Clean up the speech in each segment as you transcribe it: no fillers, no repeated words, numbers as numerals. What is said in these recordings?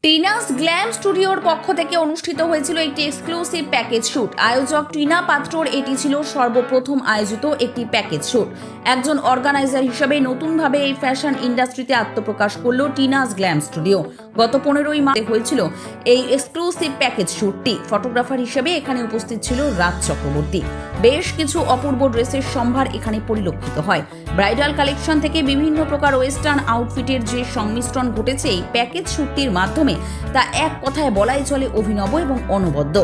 Tina's glam স্টুডিওর পক্ষ থেকে অনুষ্ঠিত হয়েছিল একটি এক্সক্লুসিভ প্যাকেজ শুট। আয়োজক টিনা পাত্রর এটি ছিল সর্বপ্রথম আয়োজিত একটি প্যাকেজ শুট। একজন অর্গানাইজার হিসেবে নতুনভাবে এই ফ্যাশন ইন্ডাস্ট্রিতে আত্মপ্রকাশ করল টিনাস গ্ল্যাম স্টুডিও। গত 15ই মার্চে হয়েছিল এই এক্সক্লুসিভ প্যাকেজ শুটটি। ফটোগ্রাফার হিসেবে এখানে উপস্থিত ছিল রাজ চক্রবর্তী। বেশ কিছু অপূর্ব ড্রেসের সম্ভার এখানে পরিলক্ষিত হয়। ব্রাইডাল কালেকশন থেকে বিভিন্ন প্রকার ওয়েস্টার্ন আউটফিটের যে সংমিশ্রণ ঘটেছে এই প্যাকেজ শুটটির মাধ্যমে তা এক কথায় বলাই চলে অভিনব এবং অনবদ্য।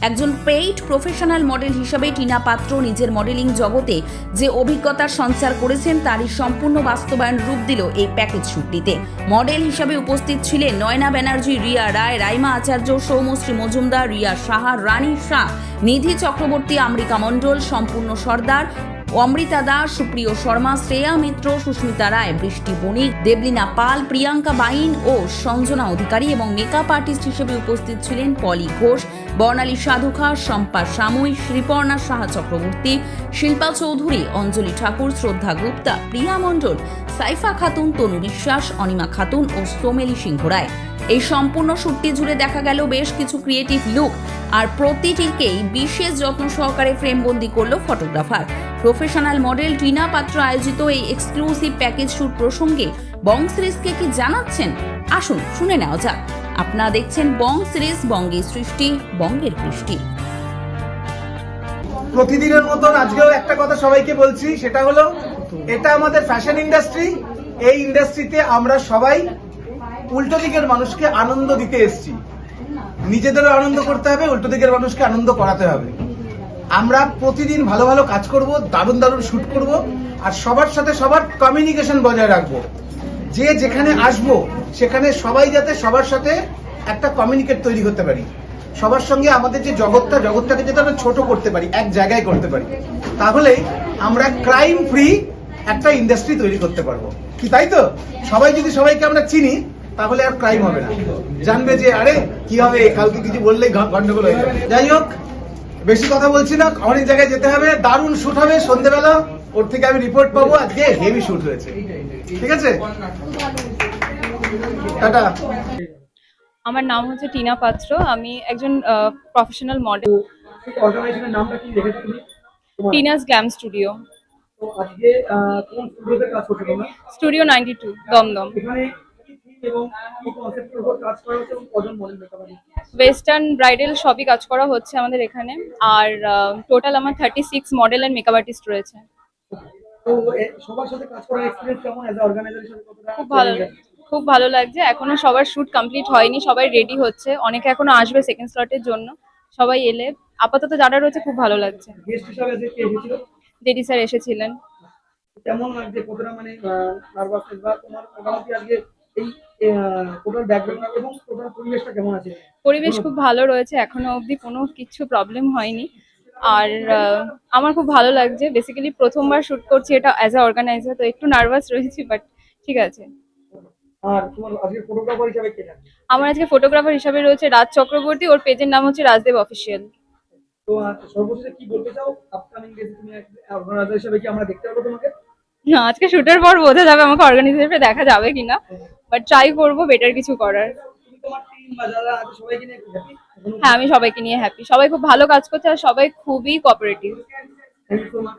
একজন পেইড প্রফেশনাল মডেল হিসেবে টিনা পাত্র নিজের মডেলিং জগতে যে অভিজ্ঞতার সঞ্চার করেছেন তারই সম্পূর্ণ বাস্তবায়ন রূপ দিল এই প্যাকেজ শুটটিতে। মডেল হিসেবে উপস্থিত ছিলেন নয়না ব্যানার্জি, রিয়া রায়, রাইমা আচার্য, সৌমশ্রী মজুমদার, রিয়া সাহা, রানী শাহ, নিধি চক্রবর্তী, আমৃতা মণ্ডল, সম্পূর্ণ সর্দার, অমৃতা দাস, সুপ্রিয় শর্মা, শ্রেয়া মিত্র, সুস্মিতা রায়, বৃষ্টি বণিক, দেবলীনা পাল, প্রিয়াঙ্কা বাইন ও সঞ্জনা অধিকারী এবং মেকআপ আর্টিস্ট হিসেবে উপস্থিত ছিলেন পলি ঘোষ, বর্ণালী সাধুখা, শম্পা সামুই, শ্রীপর্ণা সাহা চক্রবর্তী, শিল্পা চৌধুরী, অঞ্জলি ঠাকুর, শ্রদ্ধা গুপ্তা, প্রিয়া মণ্ডল, সাইফা খাতুন, তনু বিশ্বাস, অনিমা খাতুন ও সোমেলি সিংহ রায়। এই সম্পূর্ণ শুটটি জুড়ে দেখা গেল বেশ কিছু ক্রিয়েটিভ লুক, আর প্রতিটিকেই বিশেষ যত্ন সহকারে ফ্রেমবন্দি করল ফটোগ্রাফার। প্রফেশনাল মডেল টিনা পাত্র আয়োজিত এই এক্সক্লুসিভ প্যাকেজ শুট প্রসঙ্গে বং সিরিজকে কি জানাচ্ছেন, আসুন শুনে নেওয়া যাক। আপনারা দেখছেন বং সিরিজ, বঙ্গের সৃষ্টি, বঙ্গের কৃষ্টি। প্রতিদিনের মতন আজকেও একটা কথা সবাইকে বলছি, সেটা হলো এটা আমাদের ফ্যাশন ইন্ডাস্ট্রি। এই ইন্ডাস্ট্রিতে আমরা সবাই উল্টো দিকের মানুষকে আনন্দ দিতে এসেছি। নিজেদেরও আনন্দ করতে হবে, উল্টো দিকের মানুষকে আনন্দ করাতে হবে। আমরা প্রতিদিন ভালো ভালো কাজ করব, দারুণ দারুণ শুট করব, আর সবার সাথে সবার কমিউনিকেশন বজায় রাখবো। যে যেখানে আসবো সেখানে সবাই যাতে সবার সাথে একটা কমিউনিকেট তৈরি করতে পারি, সবার সঙ্গে আমাদের যে জগৎটাকে যাতে আমরা ছোট করতে পারি, এক জায়গায় করতে পারি, তাহলে আমরা ক্রাইম ফ্রি একটা ইন্ডাস্ট্রি তৈরি করতে পারবো। কি তাই তো? সবাই যদি সবাইকে আমরা চিনি তাহলে আর ক্রাইম হবে না। জানবে যে আরে কি হবে, কালকে কিছু বললেই গন্ডগোল হয়ে যাবে। যাই হোক, বেশি কথা বলছি না, অনেক জায়গায় যেতে হবে, দারুণ শুট হবে সন্ধ্যেবেলা, ওর থেকে আমি রিপোর্ট পাবো। আজকে হেভি শুট হয়েছে, ঠিক আছে? টাটা। আমার নাম হচ্ছে টিনা পাত্র, আমি একজন প্রফেশনাল মডেল। অর্গানাইজেশনের নামটা কি রেখেছো তুমি? টিনাস গ্ল্যাম স্টুডিও, তো আজকে কোন স্টুডিওতে কাজ করছো তোমরা? স্টুডিও 92, দমদম। এখানে কি থিম এবং কি কনসেপ্টের উপর কাজ করা হচ্ছে এবং কজন model makeup artist? Western bridal সবই কাজ করা হচ্ছে আমাদের এখানে, আর টোটাল আমার 36 মডেল অ্যান্ড মেকআপ আর্টিস্ট রয়েছে। তো সবার সাথে কাজ করার এক্সপেরিয়েন্স কেমন? অ্যাজ আ অর্গানাইজার হিসেবে কতটা? খুব ভালো লাগছে। এখনো সবার শুট কমপ্লিট হয়নি, সবাই রেডি হচ্ছে, অনেকে এখনো আসবে সেকেন্ড স্লটের জন্য। সবাই এলে আপাতত যারা রয়েছে খুব ভালো লাগছে। গেস্ট হিসেবে যে কে এসেছিল? দিদি স্যার এসেছিলেন। কেমন লাগছে? কতটা মানে নার্ভাসনেস বা তোমার মোটামুটি আজকে এই টোটাল ব্যাকগ্রাউন্ড এবং টোটাল পরিবেশটা কেমন আছে? পরিবেশ খুব ভালো রয়েছে, এখনো অবধি কোনো কিছু প্রবলেম হয়নি। আর আমার খুব ভালো লাগছে। বেসিক্যালি প্রথমবার শুট করছি এটা অ্যাজ আ অর্গানাইজার, তো একটু নার্ভাস রয়েছি, বাট ঠিক আছে। আর তোমার আজকে ফটোগ্রাফার হিসেবে কে থাকবে? আমার আজকে ফটোগ্রাফার হিসাবে রয়েছে রাজ চক্রবর্তী, ওর পেজের নাম হচ্ছে রাজদেব অফিসিয়াল। তো সর্বশেষে কি বলতে চাও? আপকামিং ডেজে তুমি অর্গানাইজার হিসেবে কি আমরা দেখতে পাবো তোমাকে? না, আজকে শুটের পর বোঝা যাবে আমাকে অর্গানাইজারে দেখা যাবে কিনা, বাট ট্রাই করবো বেটার কিছু করার। তুমি তোমার টিম বা যারা আছে সবাইকে নিয়ে হ্যাপি? হ্যাঁ, আমি সবাইকে নিয়ে হ্যাপি, সবাই খুব ভালো কাজ করছে আর সবাই খুবই cooperative. Thank you so much.